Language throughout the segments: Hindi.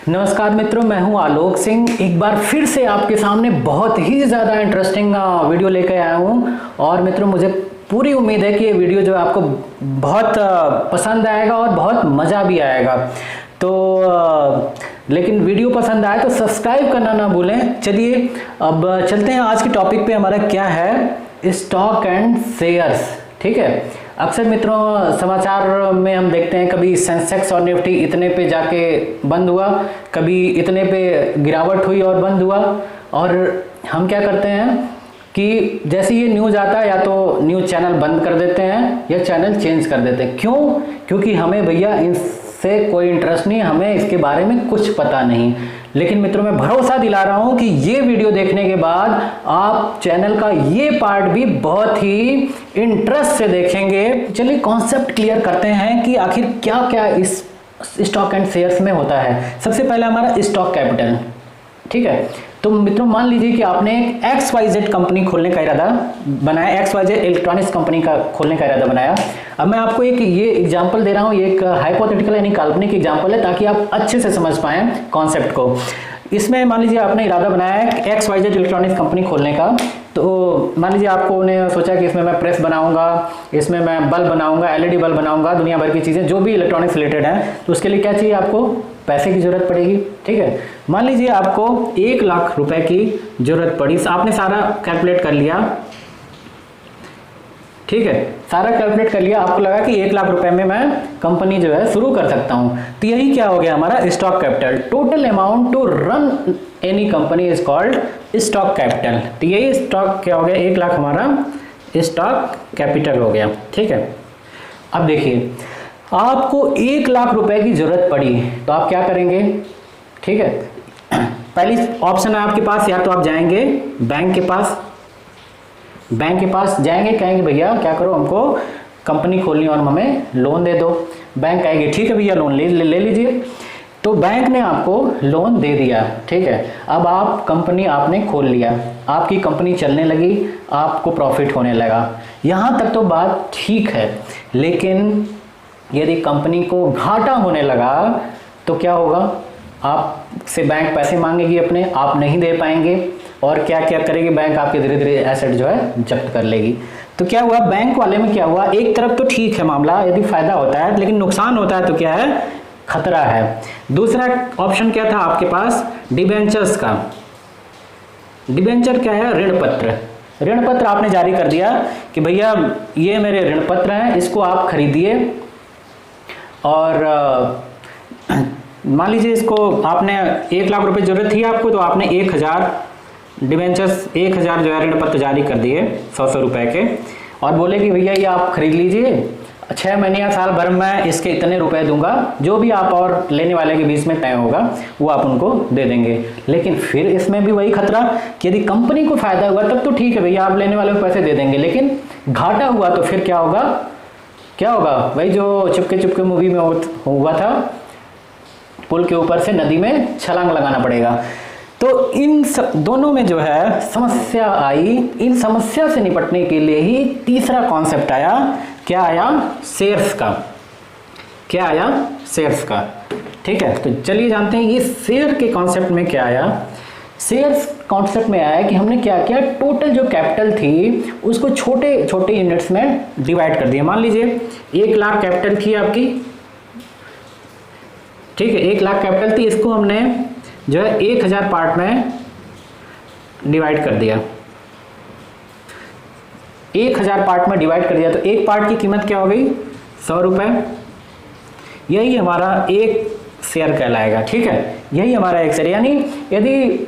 नमस्कार मित्रों, मैं हूं आलोक सिंह। एक बार फिर से आपके सामने बहुत ही ज़्यादा इंटरेस्टिंग वीडियो लेकर आया हूं। और मित्रों, मुझे पूरी उम्मीद है कि ये वीडियो जो है आपको बहुत पसंद आएगा और बहुत मज़ा भी आएगा। तो लेकिन वीडियो पसंद आए तो सब्सक्राइब करना ना भूलें। चलिए अब चलते हैं आज के टॉपिक पे। हमारा क्या है? Stock and shares. ठीक है। अक्सर मित्रों समाचार में हम देखते हैं कभी सेंसेक्स और निफ्टी इतने पे जाके बंद हुआ, कभी इतने पे गिरावट हुई और बंद हुआ। और हम क्या करते हैं कि जैसे ये न्यूज़ आता है या तो न्यूज़ चैनल बंद कर देते हैं या चैनल चेंज कर देते हैं। क्यों? क्योंकि हमें भैया इनसे कोई इंटरेस्ट नहीं, हमें इसके बारे में कुछ पता नहीं। लेकिन मित्रों, मैं भरोसा दिला रहा हूं कि ये वीडियो देखने के बाद आप चैनल का ये पार्ट भी बहुत ही इंटरेस्ट से देखेंगे। चलिए कॉन्सेप्ट क्लियर करते हैं कि आखिर क्या क्या इस स्टॉक एंड शेयर्स में होता है। सबसे पहले हमारा स्टॉक कैपिटल। ठीक है। तो मित्रों मान लीजिए कि आपने एक XYZ कंपनी खोलने का इरादा बनाया, XYZ इलेक्ट्रॉनिक्स कंपनी का खोलने का इरादा बनाया। अब मैं आपको एक ये एग्जांपल दे रहा हूँ, ये एक हाइपोथेटिकल यानी काल्पनिक एग्जांपल है ताकि आप अच्छे से समझ पाएं कॉन्सेप्ट को। इसमें मान लीजिए आपने इरादा बनाया है XYZ इलेक्ट्रॉनिक्स कंपनी खोलने का। तो मान लीजिए आपको ने सोचा कि इसमें मैं प्रेस बनाऊंगा, इसमें मैं बल्ब बनाऊंगा, LED बल्ब बनाऊंगा, दुनिया भर की चीज़ें जो भी इलेक्ट्रॉनिक्स रिलेटेड है। तो उसके लिए क्या चाहिए? आपको पैसे की जरूरत पड़ेगी। ठीक है। मान लीजिए आपको 1 लाख रुपए की जरूरत पड़ी। आपने सारा कैलकुलेट कर लिया। ठीक है, सारा कैलकुलेट कर लिया। आपको लगा कि 1 लाख रुपए में मैं कंपनी जो है शुरू कर सकता हूं। तो यही क्या हो गया हमारा stock capital. Total amount to run any company is called stock capital. तो यही स्टॉक क्या हो गया? 1 लाख हमारा स्टॉक कैपिटल हो गया। ठीक है। अब देखिए, आपको 1 लाख रुपए की जरूरत पड़ी तो आप क्या करेंगे? ठीक है। पहली ऑप्शन है आपके पास, या तो आप जाएंगे बैंक के पास, जाएंगे, कहेंगे भैया क्या करो, हमको कंपनी खोलनी और हमें लोन दे दो। बैंक कहेंगे ठीक है भैया लोन ले लीजिए। तो बैंक ने आपको लोन दे दिया। ठीक है। अब आप कंपनी आपने खोल लिया, आपकी कंपनी चलने लगी, आपको प्रॉफिट होने लगा। यहाँ तक तो बात ठीक है। लेकिन यदि कंपनी को घाटा होने लगा तो क्या होगा? आपसे बैंक पैसे मांगेगी अपने, आप नहीं दे पाएंगे। और क्या क्या करेगी बैंक? आपके धीरे धीरे एसेट जो है जब्त कर लेगी। तो क्या हुआ बैंक वाले में? क्या हुआ? एक तरफ तो ठीक है मामला, यदि फायदा होता है, लेकिन नुकसान होता है तो क्या है? खतरा है। दूसरा ऑप्शन क्या था आपके पास? डिबेंचर्स का। डिबेंचर क्या है? ऋण पत्र। ऋण पत्र आपने जारी कर दिया कि भैया ये मेरे ऋण पत्र हैं, इसको आप खरीदिए। और मान लीजिए इसको आपने 1 लाख रुपए जरूरत थी आपको, तो आपने 1000 डिबेंचर्स 1000 जो है ऋण पत्र जारी कर दिए 100 रुपए के। और बोले कि भैया ये आप खरीद लीजिए, 6 महीने या साल भर में इसके इतने रुपए दूंगा, जो भी आप और लेने वाले के बीच में तय होगा वो आप उनको दे देंगे। लेकिन फिर इसमें भी वही खतरा कि यदि कंपनी को फायदा हुआ तब तो ठीक है भैया आप लेने वाले को पैसे दे देंगे, लेकिन घाटा हुआ तो फिर क्या होगा? क्या होगा? वही जो चुपके चुपके मूवी में हुआ था, पुल के ऊपर से नदी में छलांग लगाना पड़ेगा। तो इन दोनों में जो है समस्या आई। इन समस्या से निपटने के लिए ही तीसरा कॉन्सेप्ट आया। क्या आया? शेयर्स का। क्या आया? शेयर्स का। ठीक है। तो चलिए जानते हैं ये शेयर के कॉन्सेप्ट में क्या आया। शेयर्स कॉन्सेप्ट में आया कि हमने क्या किया, टोटल जो कैपिटल थी उसको छोटे छोटे यूनिट्स में डिवाइड कर दिया। मान लीजिए 1 लाख कैपिटल थी आपकी। ठीक है, 1 लाख कैपिटल थी, इसको हमने जो है 1000 पार्ट में डिवाइड कर दिया। 1000 पार्ट में डिवाइड कर दिया तो एक पार्ट की कीमत क्या हो गई? 100 रुपए। यही हमारा एक शेयर कहलाएगा। ठीक है, यही हमारा एक शेयर। यानी यदि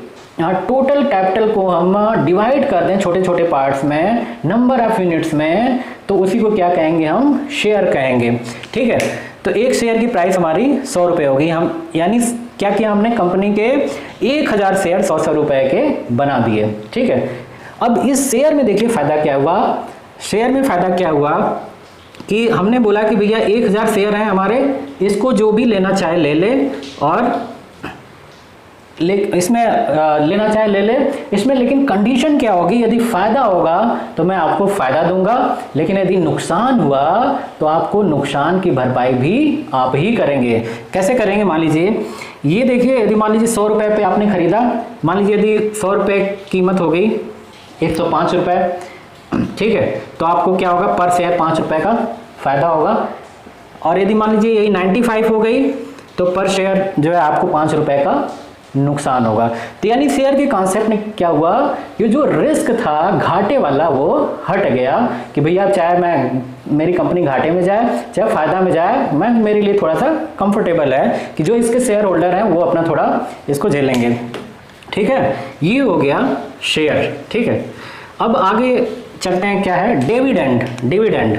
टोटल कैपिटल को हम डिवाइड कर दें छोटे छोटे पार्ट्स में, नंबर ऑफ यूनिट्स में, तो उसी को क्या कहेंगे? हम शेयर कहेंगे। ठीक है। तो एक शेयर की प्राइस हमारी 100 रुपए होगी। हम यानी क्या किया हमने? कंपनी के 1000 शेयर 100 रुपए के बना दिए। ठीक है। अब इस शेयर में देखिए फायदा क्या हुआ। शेयर में फायदा क्या हुआ कि हमने बोला कि भैया 1000 शेयर हैं हमारे, इसको जो भी लेना चाहे ले ले, और इसमें लेना चाहे ले ले। इसमें लेकिन कंडीशन क्या होगी? यदि फायदा होगा तो मैं आपको फायदा दूंगा, लेकिन यदि नुकसान हुआ तो आपको नुकसान की भरपाई भी आप ही करेंगे। कैसे करेंगे? मान लीजिए ये देखिए, यदि मान लीजिए 100 रुपये पे आपने खरीदा, मान लीजिए यदि 100 रुपये कीमत हो गई 105 रुपये, ठीक है, तो आपको क्या होगा, पर शेयर 5 रुपये का फायदा होगा। और यदि मान लीजिए यही 95 हो गई तो पर शेयर जो है आपको 5 रुपये का नुकसान होगा। तो यानी शेयर के कॉन्सेप्ट में क्या हुआ, ये जो रिस्क था घाटे वाला वो हट गया कि भैया चाहे मैं मेरी कंपनी घाटे में जाए चाहे फायदा में जाए, मैं मेरे लिए थोड़ा सा कंफर्टेबल है कि जो इसके शेयर होल्डर हैं वो अपना थोड़ा इसको झेलेंगे। ठीक है, ये हो गया शेयर। ठीक है, अब आगे चलते हैं, क्या है डिविडेंड। डिविडेंड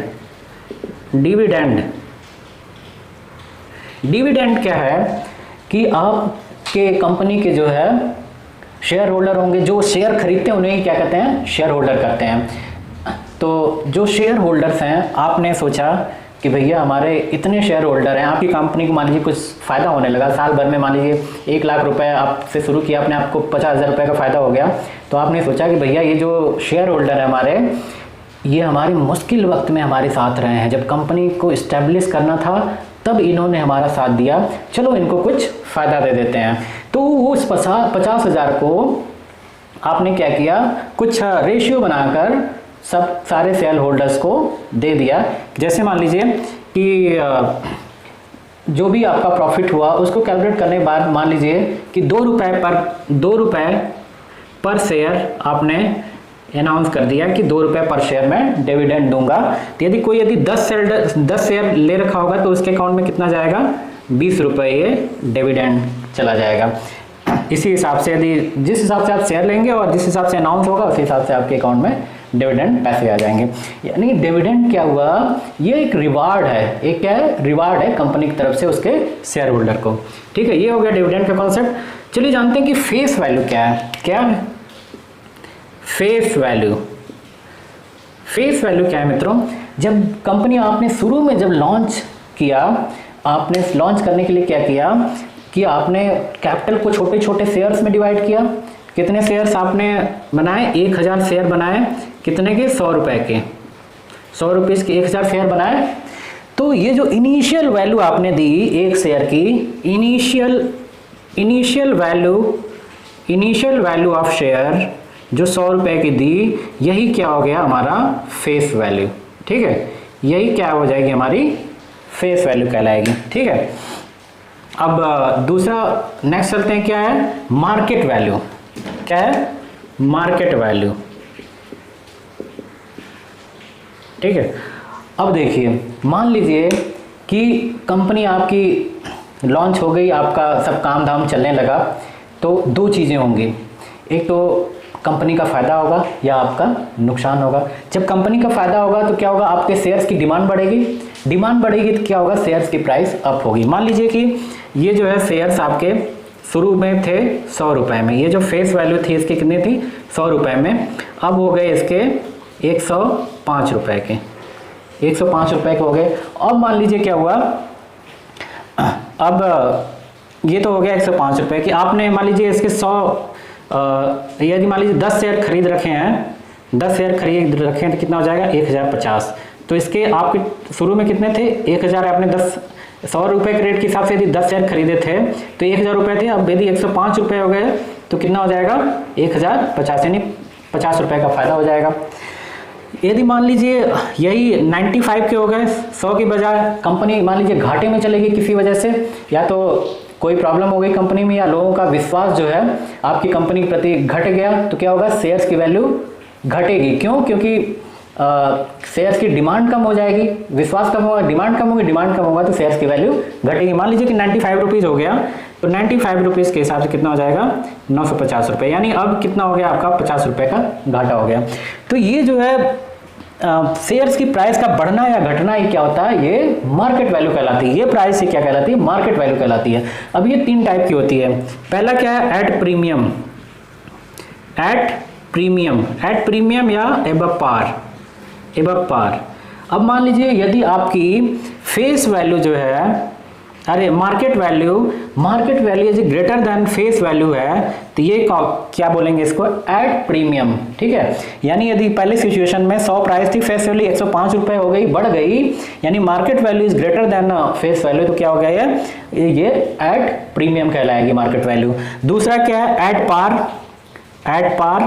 डिविडेंड डिविडेंड क्या है कि आपके कंपनी के जो है शेयर होल्डर होंगे, जो शेयर खरीदते हैं उन्हें क्या कहते हैं, शेयर होल्डर कहते हैं। तो जो शेयर होल्डर्स हैं, आपने सोचा कि भैया हमारे इतने शेयर होल्डर हैं, आपकी कंपनी को मान लीजिए कुछ फ़ायदा होने लगा, साल भर में मान लीजिए 1 लाख रुपए आपसे शुरू किया आपने, आपको 50,000 रुपये का फ़ायदा हो गया। तो आपने सोचा कि भैया ये जो शेयर होल्डर है हमारे, ये हमारे मुश्किल वक्त में हमारे साथ रहे हैं, जब कंपनी को इस्टेब्लिश करना था तब इन्होंने हमारा साथ दिया, चलो इनको कुछ फ़ायदा दे देते हैं। तो उस 50,000 को आपने क्या किया, कुछ रेशियो बनाकर सब सारे शेयर होल्डर्स को दे दिया। जैसे मान लीजिए कि जो भी आपका प्रॉफिट हुआ उसको कैलकुलेट करने के बाद मान लीजिए कि 2 रुपये पर शेयर आपने अनाउंस कर दिया कि 2 रुपये पर शेयर में डिविडेंड दूंगा। तो यदि 10 शेयर ले रखा होगा तो उसके अकाउंट में कितना जाएगा, 20 रुपये ये डिविडेंड चला जाएगा। इसी हिसाब से यदि जिस हिसाब से आप शेयर लेंगे और जिस हिसाब से अनाउंस होगा उसी हिसाब से आपके अकाउंट में डिविडेंड पैसे आ जाएंगे। यानी डिविडेंड क्या हुआ, ये एक रिवार्ड है, एक क्या है, रिवार्ड है कंपनी की तरफ से उसके शेयर होल्डर को। ठीक है, ये हो गया डिविडेंड का कॉन्सेप्ट। चलिए जानते हैं कि फेस वैल्यू क्या है। क्या है फेस वैल्यू? फेस वैल्यू क्या है मित्रों, जब कंपनी आपने शुरू में जब लॉन्च किया, आपने लॉन्च करने के लिए क्या किया कि आपने कैपिटल को छोटे छोटे शेयर्स में डिवाइड किया। कितने शेयर्स आपने बनाए, 1000 शेयर बनाए, कितने के, 100 रुपए के, 100 रुपीज़ के 1000 शेयर बनाए। तो ये जो इनिशियल वैल्यू आपने दी एक शेयर की, इनिशियल वैल्यू ऑफ शेयर जो 100 रुपए की दी, यही क्या हो गया हमारा फेस वैल्यू। ठीक है, यही क्या हो जाएगी, हमारी फेस वैल्यू कहलाएगी। ठीक है, अब दूसरा नेक्स्ट चलते हैं, क्या है मार्केट वैल्यू। क्या है मार्केट वैल्यू। ठीक है, अब देखिए मान लीजिए कि कंपनी आपकी लॉन्च हो गई, आपका सब काम धाम चलने लगा, तो 2 चीज़ें होंगी, एक तो कंपनी का फ़ायदा होगा या आपका नुकसान होगा। जब कंपनी का फ़ायदा होगा तो क्या होगा, आपके शेयर्स की डिमांड बढ़ेगी, डिमांड बढ़ेगी तो क्या होगा, शेयर्स की प्राइस अप होगी। मान लीजिए कि ये जो है शेयर्स आपके शुरू में थे 100 रुपये में, ये जो फेस वैल्यू थी इसकी कितनी थी, 100 रुपये में, अब हो गए इसके 105 रुपये के, 105 रुपये के हो गए। अब मान लीजिए क्या हुआ, अब ये तो हो गया 105 रुपये की, आपने मान लीजिए इसके 100 यदि मान लीजिए 10 शेयर खरीद रखे हैं, 10 शेयर खरीद रखे हैं तो कितना हो जाएगा, 1050। तो इसके आपके शुरू में कितने थे, 1000, आपने 100 रुपये के रेट के हिसाब से यदि 10 शेयर खरीदे थे तो 1000 रुपये थे। अब यदि 105 रुपये हो गए तो कितना हो जाएगा, 1050, यानी 50 रुपये का फायदा हो जाएगा। यदि मान लीजिए यही 95 के हो गए, 100 की बजाय कंपनी मान लीजिए घाटे में चलेगी किसी वजह से, या तो कोई प्रॉब्लम हो गई कंपनी में, या लोगों का विश्वास जो है आपकी कंपनी के प्रति घट गया, तो क्या होगा, शेयर्स की वैल्यू घटेगी। क्यों? क्योंकि शेयर्स की डिमांड कम हो जाएगी, विश्वास कम होगा, डिमांड कम होगी, डिमांड कम होगा तो शेयर्स की वैल्यू घटेगी। मान लीजिए कि 95 रुपीज़ हो गया, तो 95 रुपीज़ के हिसाब से कितना हो जाएगा, 950 रुपये, यानी अब कितना हो गया आपका, 50 रुपये का घाटा हो गया। तो ये जो है शेयर्स की प्राइस का बढ़ना या घटना ही क्या होता है, ये मार्केट वैल्यू कहलाती है। ये प्राइस ही क्या कहलाती है, मार्केट वैल्यू कहलाती है। अब ये 3 टाइप की होती है। पहला क्या है, एट प्रीमियम, एट प्रीमियम या एबव पार। अब मान लीजिए यदि आपकी फेस वैल्यू जो है अरे market value is greater than face value है, तो ये क्या बोलेंगे इसको, एट प्रीमियम। ठीक है, यानी यदि पहले सिचुएशन में 100 प्राइस थी, फेस वैल्यू 105 रुपए हो गई, बढ़ गई, यानी market value is greater than face value, तो क्या हो गया ये एट प्रीमियम कहलाएगी मार्केट वैल्यू। दूसरा क्या है, at par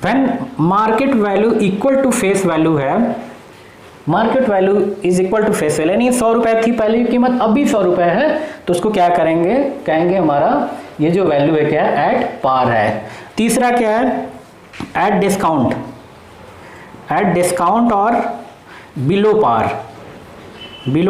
when market value equal to face value है, market value is equal to face value, यानी 100 रुपए थी पहले की कीमत, अब भी 100 रुपए है, तो उसको क्या करेंगे, कहेंगे हमारा ये जो वैल्यू है क्या है, एट पार है। तीसरा क्या है, एट डिस्काउंट और बिलो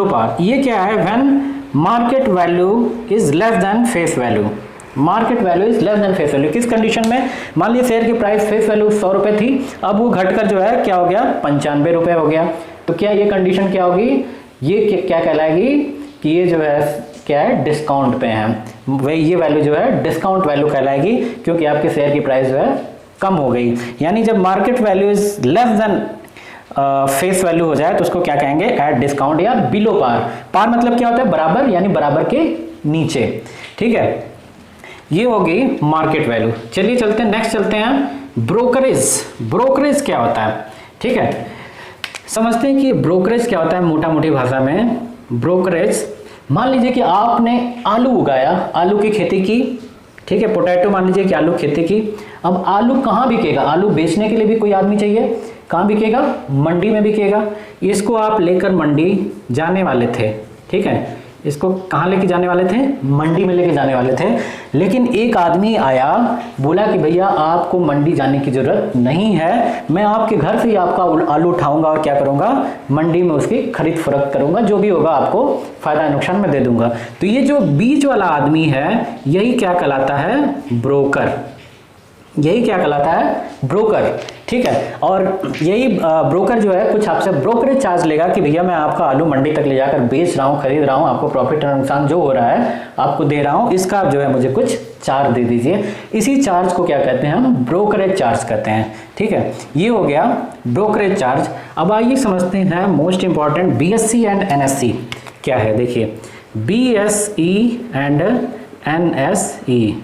पार। ये क्या है, when market value is less than face value, market value is less than face value. किस कंडीशन में, मान लीजिए शेयर की प्राइस फेस वैल्यू 100 रुपए थी, अब वो घटकर जो है क्या हो गया, 95 रुपए हो गया, तो क्या ये कंडीशन क्या होगी, ये क्या कहलाएगी कि ये जो है क्या है, डिस्काउंट पे है, वही ये वैल्यू जो है डिस्काउंट वैल्यू कहलाएगी, क्योंकि आपके शेयर की प्राइस जो है कम हो गई। यानी जब market value is less than face value हो जाए तो उसको क्या कहेंगे, एट डिस्काउंट या बिलो पार मतलब क्या होता है, बराबर, यानी बराबर के नीचे। ठीक है, ये होगी मार्केट वैल्यू। चलिए चलते हैं, नेक्स्ट चलते हैं ब्रोकरेज क्या होता है। ठीक है, समझते हैं कि ब्रोकरेज क्या होता है मोटा मोटी भाषा में। ब्रोकरेज, मान लीजिए कि आपने आलू उगाया, आलू की खेती की, ठीक है, पोटैटो मान लीजिए कि आलू खेती की, अब आलू कहाँ बिकेगा, आलू बेचने के लिए भी कोई आदमी चाहिए, कहाँ बिकेगा, मंडी में बिकेगा। इसको आप लेकर मंडी जाने वाले थे, ठीक है, इसको कहाँ लेके जाने वाले थे, मंडी में लेके जाने वाले थे, लेकिन एक आदमी आया, बोला कि भैया आपको मंडी जाने की जरूरत नहीं है, मैं आपके घर से ही आपका आलू उठाऊंगा और क्या करूंगा, मंडी में उसकी खरीद फरोख्त करूंगा, जो भी होगा आपको फायदा नुकसान में दे दूंगा। तो ये जो बीच वाला आदमी है, यही क्या कहलाता है, ब्रोकर, यही क्या कहलाता है, ब्रोकर। ठीक है, और यही ब्रोकर जो है कुछ आपसे ब्रोकरेज चार्ज लेगा कि भैया मैं आपका आलू मंडी तक ले जाकर बेच रहा हूँ, खरीद रहा हूँ, आपको प्रॉफिट और नुकसान जो हो रहा है आपको दे रहा हूँ, इसका जो है मुझे कुछ चार्ज दे दीजिए। इसी चार्ज को क्या कहते हैं, हम ब्रोकरेज चार्ज कहते हैं। ठीक है, ये हो गया ब्रोकरेज चार्ज। अब आइए समझते हैं most important BSE and NSE क्या है। देखिए, बीएसई एंड एनएसई,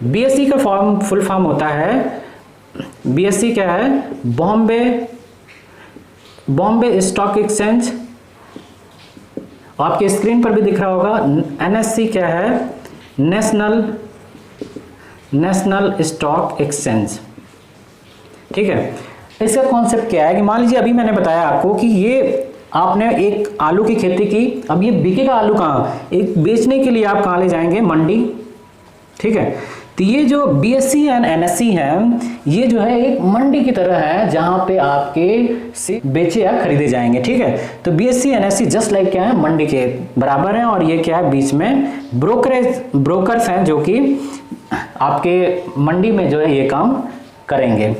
बीएसई का फुल फॉर्म होता है, बीएसई क्या है, बॉम्बे स्टॉक एक्सचेंज, आपके स्क्रीन पर भी दिख रहा होगा। एनएसई क्या है, नेशनल स्टॉक एक्सचेंज। ठीक है, इसका कॉन्सेप्ट क्या है कि मान लीजिए अभी मैंने बताया आपको कि ये आपने एक आलू की खेती की, अब ये बिकेगा आलू कहाँ, एक बेचने के लिए आप कहाँ ले जाएंगे, मंडी। ठीक है, तो ये जो बीएसई एंड एनएसई है, ये जो है एक मंडी की तरह है जहां पे आपके से बेचे या खरीदे जाएंगे। ठीक है, तो बीएसई एनएसई जस्ट लाइक क्या है, मंडी के बराबर है, और ये क्या है, बीच में ब्रोकर्स हैं जो कि आपके मंडी में जो है ये काम करेंगे।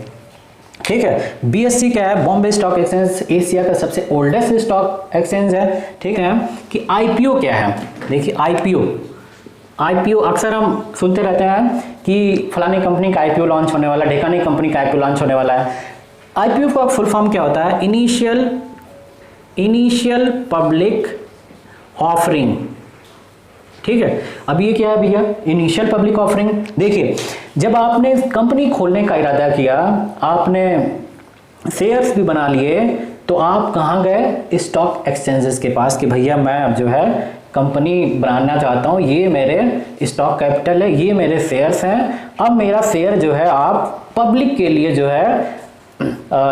ठीक है, बीएसई क्या है, बॉम्बे स्टॉक एक्सचेंज, एशिया का सबसे ओल्डेस्ट स्टॉक एक्सचेंज है। ठीक है, कि आईपीओ क्या है, देखिए आईपीओ अक्सर हम सुनते रहते हैं कि फलानी कंपनी का आईपीओ लॉन्च होने वाला है, ढेकानी कंपनी का आईपीओ लॉन्च होने वाला है। आईपीओ का फुल फॉर्म क्या होता है, इनिशियल पब्लिक ऑफरिंग। ठीक है, अब ये क्या है भैया, इनिशियल पब्लिक ऑफरिंग। देखिए, जब आपने कंपनी खोलने का इरादा किया, आपने शेयर्स भी बना लिए, तो आप कहाँ गए, स्टॉक एक्सचेंजेस के पास कि भैया मैं अब जो है कंपनी बनाना चाहता हूँ, ये मेरे स्टॉक कैपिटल है, ये मेरे शेयर्स हैं, अब मेरा शेयर जो है आप पब्लिक के लिए जो है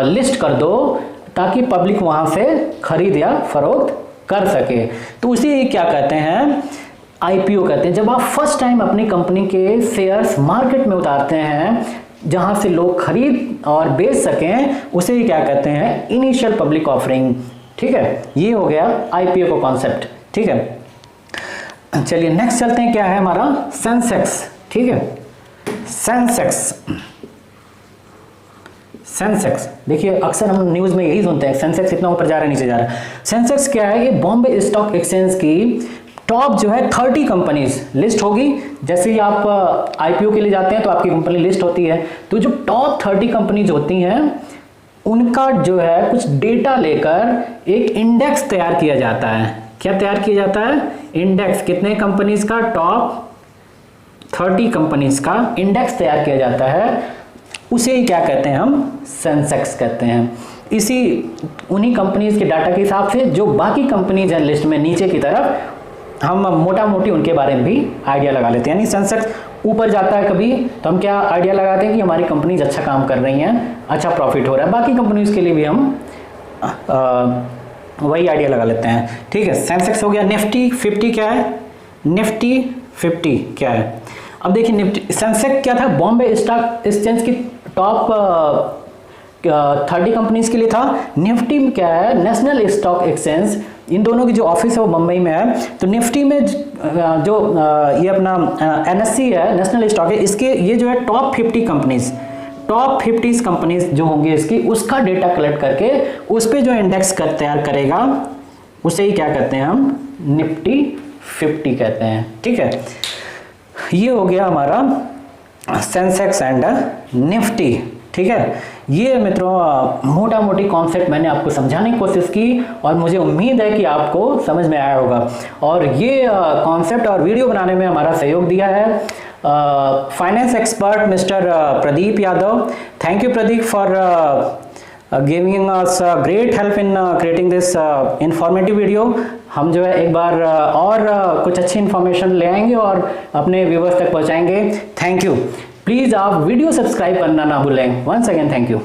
लिस्ट कर दो, ताकि पब्लिक वहाँ से खरीद या फरोख्त कर सके। तो उसी क्या कहते हैं, आईपीओ कहते हैं। जब आप फर्स्ट टाइम अपनी कंपनी के शेयर्स मार्केट में उतारते हैं, जहाँ से लोग खरीद और बेच सकें, उसे ही क्या कहते हैं, इनिशियल पब्लिक ऑफरिंग। ठीक है, ये हो गया आईपीओ का कॉन्सेप्ट। ठीक है, चलिए नेक्स्ट चलते हैं, क्या है हमारा, सेंसेक्स। ठीक है, सेंसेक्स देखिए अक्सर हम न्यूज में यही सुनते हैं, सेंसेक्स इतना ऊपर जा रहा है, नीचे जा रहा है। सेंसेक्स क्या है, ये बॉम्बे स्टॉक एक्सचेंज की टॉप जो है 30 कंपनीज लिस्ट होगी। जैसे ही आप आईपीओ के लिए जाते हैं तो आपकी कंपनी लिस्ट होती है, तो जो टॉप 30 कंपनीज होती हैं उनका जो है कुछ डेटा लेकर एक इंडेक्स तैयार किया जाता है क्या तैयार किया जाता है? इंडेक्स, कितने कंपनीज का? टॉप 30 कंपनीज का इंडेक्स तैयार किया जाता है, उसे ही क्या कहते हैं? हम सेंसेक्स कहते हैं। इसी उन्हीं कंपनीज के डाटा के हिसाब से जो बाकी कंपनीज हैं लिस्ट में नीचे की तरफ, हम मोटा मोटी उनके बारे में भी आइडिया लगा लेते हैं। यानी सेंसेक्स ऊपर जाता है कभी तो हम क्या आइडिया लगाते हैं कि हमारी कंपनीज अच्छा काम कर रही हैं, अच्छा प्रॉफिट हो रहा है, बाकी कंपनीज के लिए भी हम वही आइडिया लगा लेते हैं। ठीक है, सेंसेक्स हो गया। निफ्टी 50 क्या है? निफ्टी 50 क्या है? अब देखिए निफ्टी सेंसेक्स क्या था? बॉम्बे स्टॉक एक्सचेंज की टॉप 30 कंपनीज के लिए था। निफ्टी में क्या है? नेशनल स्टॉक एक्सचेंज, इन दोनों की जो ऑफिस है वो मुंबई में है। तो निफ्टी में जो ये अपना एनएससी है, नेशनल स्टॉक है, इसके ये जो है टॉप 50 कंपनीज, टॉप 50 कंपनीज जो होंगी इसकी, उसका डेटा कलेक्ट करके उस पे जो इंडेक्स तैयार करेगा उसे ही क्या कहते हैं? हम निफ्टी 50 कहते हैं। ठीक है, ये हो गया हमारा सेंसेक्स एंड निफ्टी। ठीक है, ये मित्रों मोटा मोटी कॉन्सेप्ट मैंने आपको समझाने की कोशिश की और मुझे उम्मीद है कि आपको समझ में आया होगा। और ये कॉन्सेप्ट और वीडियो बनाने में हमारा सहयोग दिया है finance expert mister Pradeep Yadav. Thank you Pradeep for giving us great help in creating this informative video. हम जो है एक बार और कुछ अच्छी इन्फॉर्मेशन ले आएंगे और अपने व्यूवर्स तक पहुंचाएंगे। Thank you. प्लीज़ आप वीडियो सब्सक्राइब करना ना भूलें। Once again thank you.